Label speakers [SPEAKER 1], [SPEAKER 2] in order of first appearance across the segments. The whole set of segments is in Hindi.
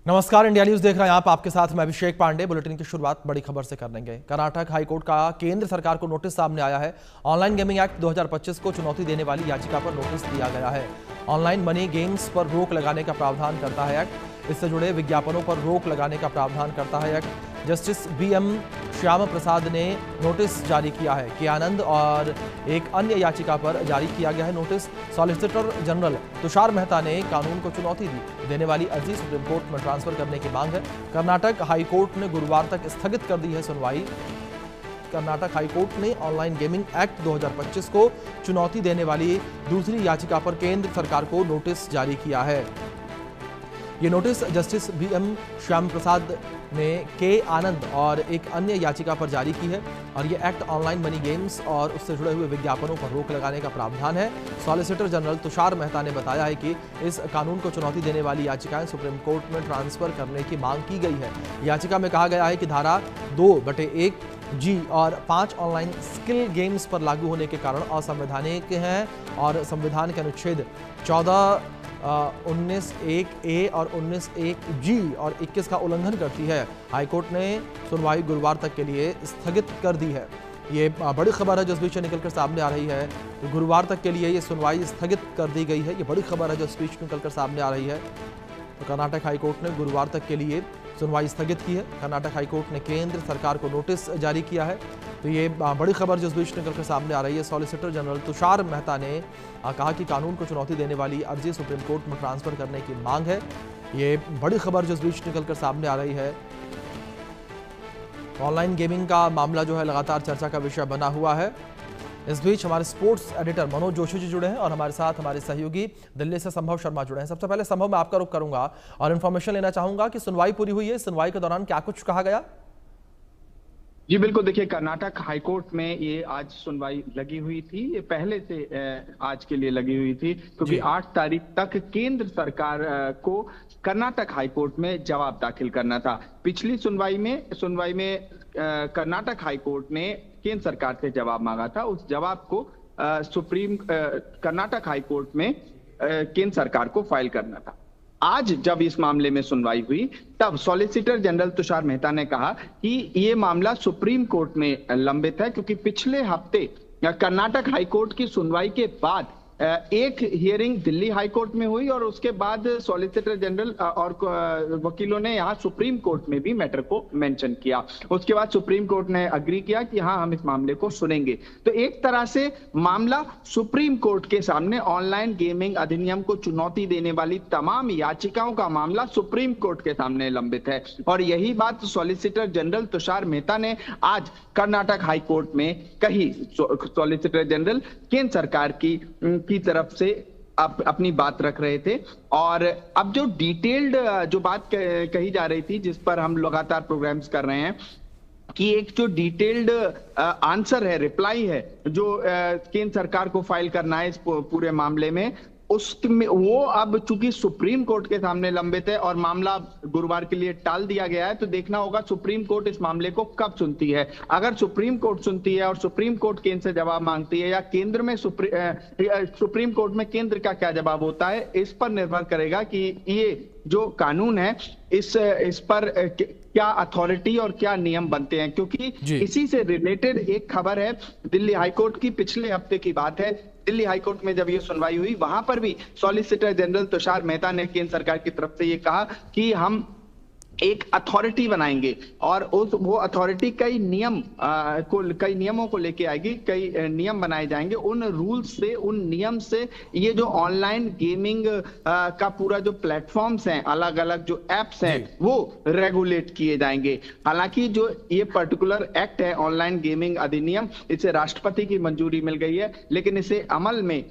[SPEAKER 1] नमस्कार, इंडिया न्यूज देख रहे हैं आप। आपके साथ मैं अभिषेक पांडे। बुलेटिन की शुरुआत बड़ी खबर से कर लेंगे। कर्नाटक हाईकोर्ट का केंद्र सरकार को नोटिस सामने आया है। ऑनलाइन गेमिंग एक्ट 2025 को चुनौती देने वाली याचिका पर नोटिस दिया गया है। ऑनलाइन मनी गेम्स पर रोक लगाने का प्रावधान करता है एक्ट। इससे जुड़े विज्ञापनों पर रोक लगाने का प्रावधान करता है act. Justice BM Shyam Prasad ने नोटिस जारी किया है। के आनंद और एक अन्य याचिका पर जारी किया गया है notice. Solicitor general Tushar Mehta ने कानून को चुनौती देने वाली अर्जी सुप्रीम कोर्ट में ट्रांसफर करने की मांग है। कर्नाटक हाईकोर्ट ने गुरुवार तक स्थगित कर दी है सुनवाई। कर्नाटक हाईकोर्ट ने ऑनलाइन गेमिंग एक्ट 2025 को चुनौती देने वाली दूसरी याचिका पर केंद्र सरकार को नोटिस जारी किया है। ये notice justice BM Shyam Prasad ने के आनंद और एक अन्य याचिका पर जारी की है और ये एक्ट ऑनलाइन मनी गेम्स और उससे जुड़े हुए विज्ञापनों पर रोक लगाने का प्रावधान है। सॉलिसिटर जनरल तुषार मेहता ने बताया है कि इस कानून को चुनौती देने वाली याचिकाएं सुप्रीम कोर्ट में ट्रांसफर करने की मांग की गई है। याचिका में कहा गया है कि धारा 2/1G और 5 ऑनलाइन स्किल गेम्स पर लागू होने के कारण असंवैधानिक हैं और संविधान के अनुच्छेद 14, 19(1)A और 19(1)G और 21 का उल्लंघन करती है। हाईकोर्ट ने सुनवाई गुरुवार तक के लिए स्थगित कर दी है। ये बड़ी खबर है जो इस बीच निकलकर सामने आ रही है। तो गुरुवार तक के लिए ये सुनवाई स्थगित कर दी गई है। ये बड़ी खबर है जो इस बीच निकलकर सामने आ रही है। तो कर्नाटक हाईकोर्ट ने गुरुवार तक के लिए सुनवाई स्थगित की है। कर्नाटक हाईकोर्ट ने केंद्र सरकार को नोटिस जारी किया है। तो ये बड़ी खबर जो इस बीच निकलकर सामने आ रही है। सॉलिसिटर जनरल तुषार मेहता ने कहा कि कानून को चुनौती देने वाली अर्जी सुप्रीम कोर्ट में ट्रांसफर करने की मांग है। ये बड़ी खबर जो इस बीच निकलकर सामने आ रही है। ऑनलाइन गेमिंग का मामला जो है लगातार चर्चा का विषय बना हुआ है। इस बीच हमारे स्पोर्ट्स एडिटर मनोज जोशी जी जुड़े हैं और हमारे साथ हमारे सहयोगी दिल्ली से संभव शर्मा जुड़े हैं। सबसे पहले संभव, मैं आपका रुख करूंगा और इन्फॉर्मेशन लेना चाहूंगा कि सुनवाई पूरी हुई है। सुनवाई के दौरान क्या कुछ कहा गया?
[SPEAKER 2] जी बिल्कुल, देखिए कर्नाटक हाईकोर्ट में ये आज सुनवाई लगी हुई थी। ये पहले से आज के लिए लगी हुई थी क्योंकि 8 तारीख तक केंद्र सरकार को कर्नाटक हाईकोर्ट में जवाब दाखिल करना था। पिछली सुनवाई में कर्नाटक हाईकोर्ट ने केंद्र सरकार से जवाब मांगा था। उस जवाब को कर्नाटक हाईकोर्ट में केंद्र सरकार को फाइल करना था। आज जब इस मामले में सुनवाई हुई तब सॉलिसिटर जनरल तुषार मेहता ने कहा कि ये मामला सुप्रीम कोर्ट में लंबित है क्योंकि पिछले हफ्ते कर्नाटक हाईकोर्ट की सुनवाई के बाद एक हियरिंग दिल्ली हाईकोर्ट में हुई और उसके बाद सॉलिसिटर जनरल और वकीलों ने यहाँ सुप्रीम कोर्ट में भी मैटर को मेंशन किया। उसके बाद सुप्रीम कोर्ट ने अग्री किया कि हाँ, हम इस मामले को सुनेंगे। तो एक तरह से मामला सुप्रीम कोर्ट के सामने ऑनलाइन गेमिंग अधिनियम को चुनौती देने वाली तमाम याचिकाओं का मामला सुप्रीम कोर्ट के सामने लंबित है और यही बात सॉलिसिटर जनरल तुषार मेहता ने आज कर्नाटक हाईकोर्ट में कही। सॉलिसिटर जनरल केंद्र सरकार की तरफ से अपनी बात रख रहे थे और अब जो डिटेल्ड जो बात कही जा रही थी, जिस पर हम लगातार प्रोग्राम्स कर रहे हैं, कि एक जो डिटेल्ड आंसर है, रिप्लाई है जो केंद्र सरकार को फाइल करना है इस पूरे मामले में, उसमें वो अब चूंकि सुप्रीम कोर्ट के सामने लंबित है और मामला गुरुवार के लिए टाल दिया गया है, तो देखना होगा सुप्रीम कोर्ट इस मामले को कब सुनती है। अगर सुप्रीम कोर्ट सुनती है और सुप्रीम कोर्ट केंद्र से जवाब मांगती है या केंद्र में सुप्रीम कोर्ट में केंद्र का क्या जवाब होता है, इस पर निर्भर करेगा कि ये जो कानून है इस पर क्या अथॉरिटी और क्या नियम बनते हैं। क्योंकि इसी से रिलेटेड एक खबर है, दिल्ली हाईकोर्ट की पिछले हफ्ते की बात है। दिल्ली हाईकोर्ट में जब ये सुनवाई हुई, वहां पर भी सॉलिसिटर जनरल तुषार मेहता ने केंद्र सरकार की तरफ से ये कहा कि हम एक अथॉरिटी बनाएंगे और वो अथॉरिटी कई नियमों को लेके आएगी, कई नियम बनाए जाएंगे। उन रूल्स से, उन नियम से ये जो ऑनलाइन गेमिंग का पूरा जो प्लेटफॉर्म्स हैं, अलग अलग जो एप्स हैं, वो रेगुलेट किए जाएंगे। हालांकि जो ये पर्टिकुलर एक्ट है ऑनलाइन गेमिंग अधिनियम, इसे राष्ट्रपति की मंजूरी मिल गई है, लेकिन इसे अमल में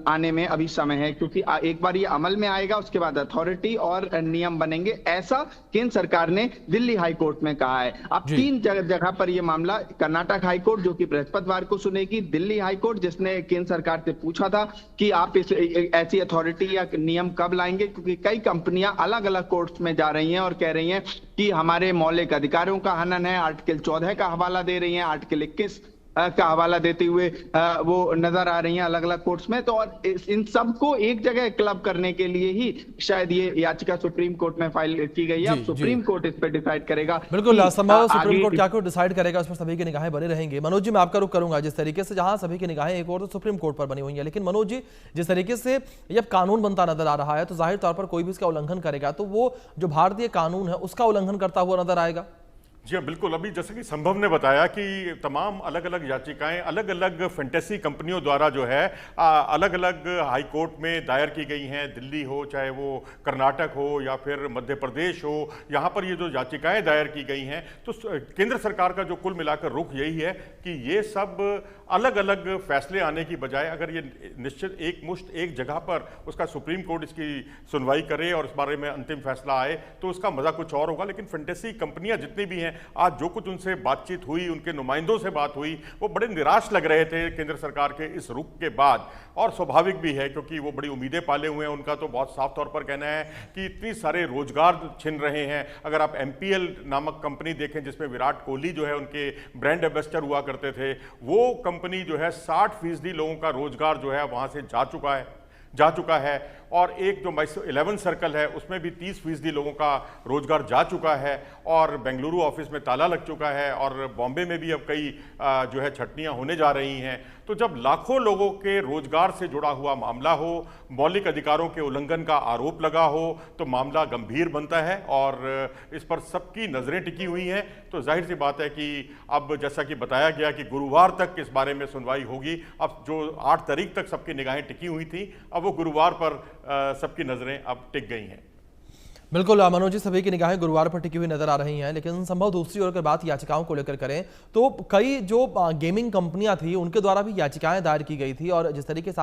[SPEAKER 2] आने में अभी समय है क्योंकि एक बार ये अमल में आएगा उसके बाद अथॉरिटी और नियम बनेंगे, ऐसा केंद्र सरकार ने दिल्ली हाईकोर्ट में कहा है। अब 3 जगह पर यह मामला, कर्नाटक हाईकोर्ट जो कि बृहस्पतिवार को सुनेगी, दिल्ली हाईकोर्ट जिसने केंद्र सरकार से पूछा था कि आप ऐसी अथॉरिटी या नियम कब लाएंगे, क्योंकि कई कंपनियां अलग अलग कोर्ट्स में जा रही हैं और कह रही हैं कि हमारे मौलिक अधिकारों का हनन है, आर्टिकल 14 का हवाला दे रही हैं, आर्टिकल 21 का हवाला देते हुए वो नजर आ रही हैं अलग अलग कोर्ट्स में। तो और इन सबको एक जगह क्लब करने के लिए ही शायद ये याचिका सुप्रीम कोर्ट में फाइल की गई है। अब सुप्रीम कोर्ट इस पर डिसाइड करेगा।
[SPEAKER 1] बिल्कुल, संभव सुप्रीम कोर्ट क्या कुछ डिसाइड करेगा, उस पर सभी की निगाहें बनी रहेंगी। मनोज जी, मैं आपका रुख करूंगा। जिस तरीके से जहां सभी की निगाहें एक और तो सुप्रीम कोर्ट पर बनी हुई है, लेकिन मनोज जी, जिस तरीके से ये अब कानून बनता नजर आ रहा है, तो जाहिर तौर पर कोई भी इसका उल्लंघन करेगा तो वो जो भारतीय कानून है उसका उल्लंघन करता हुआ नजर आएगा।
[SPEAKER 3] जी हाँ, बिल्कुल। अभी जैसे कि संभव ने बताया कि तमाम अलग अलग याचिकाएं अलग अलग फैंटेसी कंपनियों द्वारा जो है अलग अलग हाई कोर्ट में दायर की गई हैं। दिल्ली हो, चाहे वो कर्नाटक हो या फिर मध्य प्रदेश हो, यहाँ पर ये जो याचिकाएं दायर की गई हैं, तो केंद्र सरकार का जो कुल मिलाकर रुख यही है कि ये सब अलग अलग फैसले आने की बजाय अगर ये निश्चित एक मुश्त एक जगह पर उसका सुप्रीम कोर्ट इसकी सुनवाई करे और इस बारे में अंतिम फैसला आए तो उसका मजा कुछ और होगा। लेकिन फैंटेसी कंपनियां जितनी भी हैं, आज जो कुछ उनसे बातचीत हुई, उनके नुमाइंदों से बात हुई, वो बड़े निराश लग रहे थे केंद्र सरकार के इस रुख के बाद। और स्वाभाविक भी है क्योंकि वो बड़ी उम्मीदें पाले हुए हैं। उनका तो बहुत साफ तौर पर कहना है कि इतनी सारे रोजगार छिन रहे हैं। अगर आप MPL नामक कंपनी देखें जिसमें विराट कोहली जो है उनके ब्रांड एम्बेसडर हुआ करते थे, वो कंपनी जो है 60% लोगों का रोजगार जो है वहां से जा चुका है। और एक जो माइसो 11 सर्कल है उसमें भी 30% लोगों का रोजगार जा चुका है। और बेंगलुरु ऑफिस में ताला लग चुका है और बॉम्बे में भी अब कई जो है छटनियां होने जा रही हैं। तो जब लाखों लोगों के रोजगार से जुड़ा हुआ मामला हो, मौलिक अधिकारों के उल्लंघन का आरोप लगा हो, तो मामला गंभीर बनता है और इस पर सबकी नजरें टिकी हुई हैं। तो जाहिर सी बात है कि अब जैसा कि बताया गया कि गुरुवार तक इस बारे में सुनवाई होगी। अब जो 8 तारीख तक सबकी निगाहें टिकी हुई थी, अब वो गुरुवार पर सबकी नजरें अब टिक गई हैं।
[SPEAKER 1] बिल्कुल मनोज जी, सभी की निगाहें गुरुवार पर टिकी हुई नजर आ रही हैं। लेकिन संभव दूसरी ओर अगर बात याचिकाओं को लेकर करें तो कई जो गेमिंग कंपनियां थी उनके द्वारा भी याचिकाएं दायर की गई थी और जिस तरीके से